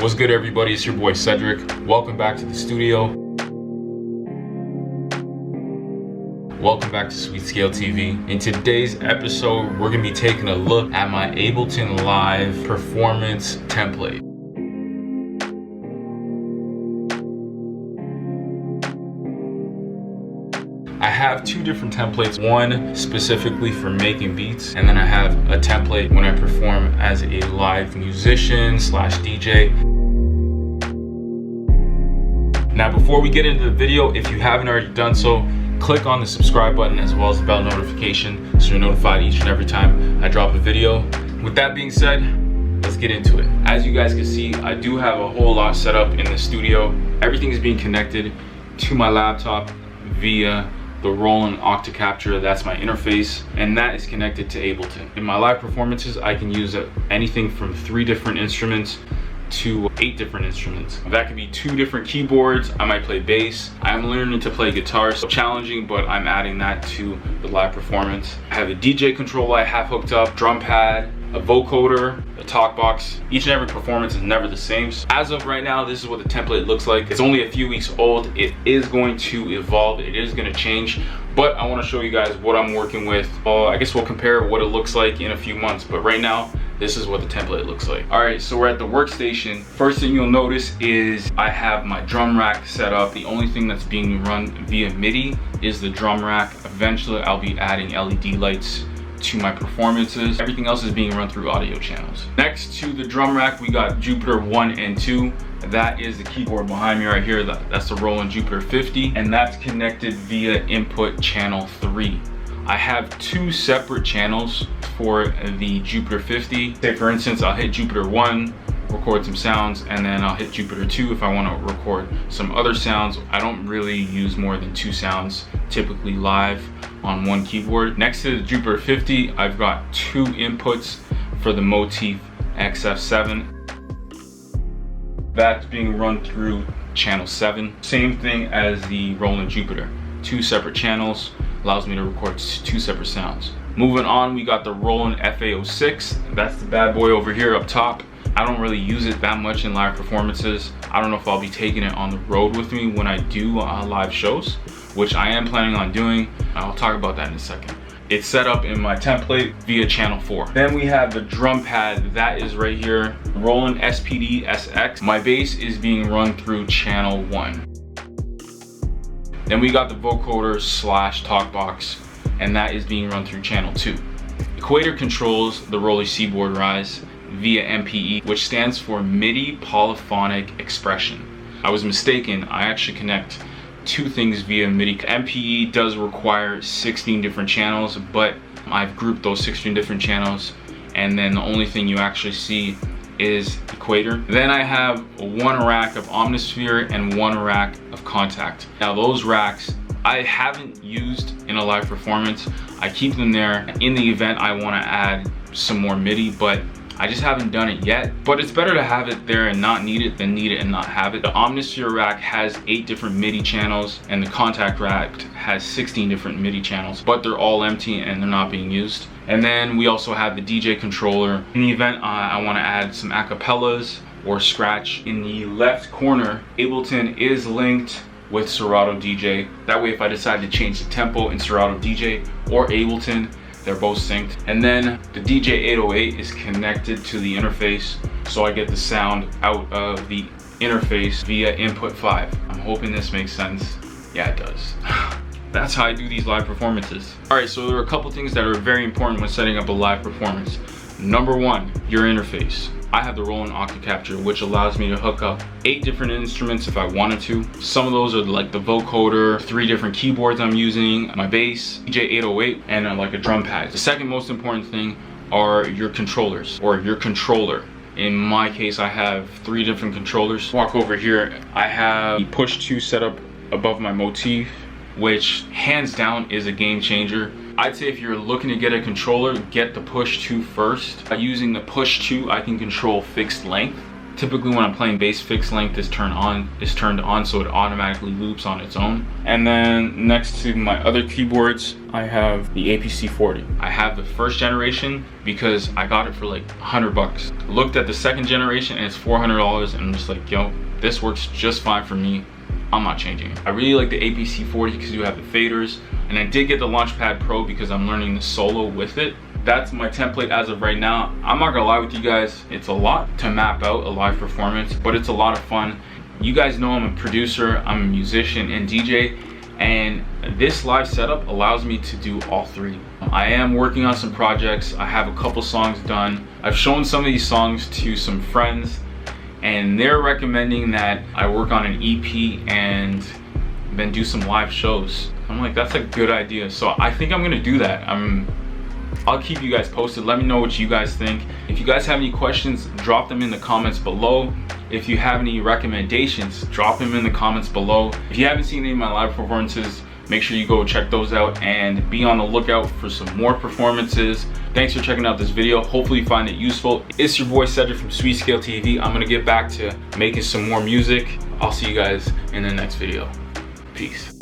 What's good, everybody? It's your boy Cedric. Welcome back to the studio. Welcome back to Sweet Scale TV. In today's episode, we're going to be taking a look at my Ableton Live performance template. I have two different templates, one specifically for making beats, and then I have a template when I perform as a live musician slash DJ. Now, before we get into the video, if you haven't already done so, click on the subscribe button as well as the bell notification so you're notified each and every time I drop a video. With that being said, let's get into it. As you guys can see, I do have a whole lot set up in the studio. Everything is being connected to my laptop via the Roland Octacapture. That's my interface, and that is connected to Ableton. In my live performances, I can use anything from 3 different instruments to 8 different instruments. That could be 2 different keyboards. I might play bass. I'm learning to play guitar, so challenging, but I'm adding that to the live performance. I have a DJ controller I have hooked up, drum pad, a vocoder, a talk box. Each and every performance is never the same. So as of right now, this is what the template looks like. It's only a few weeks old. It is going to evolve. It is going to change, but I want to show you guys what I'm working with. I guess we'll compare what it looks like in a few months, but right now, this is what the template looks like. All right, so we're at the workstation. First thing you'll notice is I have my drum rack set up. The only thing that's being run via MIDI is the drum rack. Eventually, I'll be adding LED lights to my performances. Everything else is being run through audio channels. Next to the drum rack, we got Jupiter 1 and 2. That is the keyboard behind me right here. That's the Roland Jupiter 50, and that's connected via input channel 3. I have 2 separate channels for the Jupiter 50. Say for instance, I'll hit Jupiter 1, record some sounds, and then I'll hit Jupiter 2 if I want to record some other sounds. I don't really use more than 2 sounds typically live on one keyboard. Next to the Jupiter 50, I've got 2 inputs for the Motif XF7. That's being run through channel 7. Same thing as the Roland Jupiter. 2 separate channels, allows me to record 2 separate sounds. Moving on, we got the Roland FA06. That's the bad boy over here up top. I don't really use it that much in live performances. I don't know if I'll be taking it on the road with me when I do live shows, which I am planning on doing. I'll talk about that in a second. It's set up in my template via channel 4. Then we have the drum pad. That is right here, Roland SPD SX. My bass is being run through channel 1. Then we got the vocoder slash talk box, and that is being run through channel 2. Equator controls the Roland Seaboard Rise via MPE, which stands for MIDI Polyphonic Expression. I was mistaken. I actually connect 2 things via MIDI. MPE does require 16 different channels, but I've grouped those 16 different channels, and then the only thing you actually see is Equator. Then I have 1 rack of Omnisphere and 1 rack of Kontakt. Now those racks I haven't used in a live performance. I keep them there in the event I want to add some more MIDI, but I just haven't done it yet. But it's better to have it there and not need it than need it and not have it. The Omnisphere rack has 8 different MIDI channels, and the Kontakt rack has 16 different MIDI channels, but they're all empty and they're not being used. And then we also have the DJ controller. In the event I want to add some acapellas or scratch. In the left corner, Ableton is linked with Serato DJ. That way, if I decide to change the tempo in Serato DJ or Ableton, they're both synced. And then the DJ 808 is connected to the interface, so I get the sound out of the interface via input 5. I'm hoping this makes sense. Yeah, it does. That's how I do these live performances. All right, so there are a couple things that are very important when setting up a live performance. Number 1, your interface. I have the Roland Octacapture, which allows me to hook up 8 different instruments if I wanted to. Some of those are like the vocoder, 3 different keyboards I'm using, my bass, DJ 808, and like a drum pad. The second most important thing are your controllers, or your controller. In my case, I have 3 different controllers. Walk over here, I have the Push 2 set up above my Motif, which hands down is a game changer. I'd say if you're looking to get a controller, get the Push 2 first. By using the Push 2, I can control fixed length, Typically when I'm playing bass, fixed length is turned on, so it automatically loops on its own. And then next to my other keyboards, I have the APC 40. I have the first generation because I got it for like $100. Looked at the second generation and it's $400, and I'm just like, yo, this works just fine for me. I'm not changing it. I really like the APC 40 because you have the faders, and I did get the Launchpad Pro because I'm learning the solo with it. That's my template as of right now. I'm not gonna lie with you guys, it's a lot to map out a live performance, but it's a lot of fun. You guys know I'm a producer, I'm a musician and DJ, and this live setup allows me to do all three. I am working on some projects. I have a couple songs done. I've shown some of these songs to some friends, and they're recommending that I work on an EP and then do some live shows. I'm like, that's a good idea. So I think I'm gonna do that. I'll keep you guys posted. Let me know what you guys think. If you guys have any questions, drop them in the comments below. If you have any recommendations, drop them in the comments below. If you haven't seen any of my live performances, make sure you go check those out and be on the lookout for some more performances. Thanks for checking out this video. Hopefully you find it useful. It's your boy Cedric from Sweet Scale TV. I'm gonna get back to making some more music. I'll see you guys in the next video. Peace.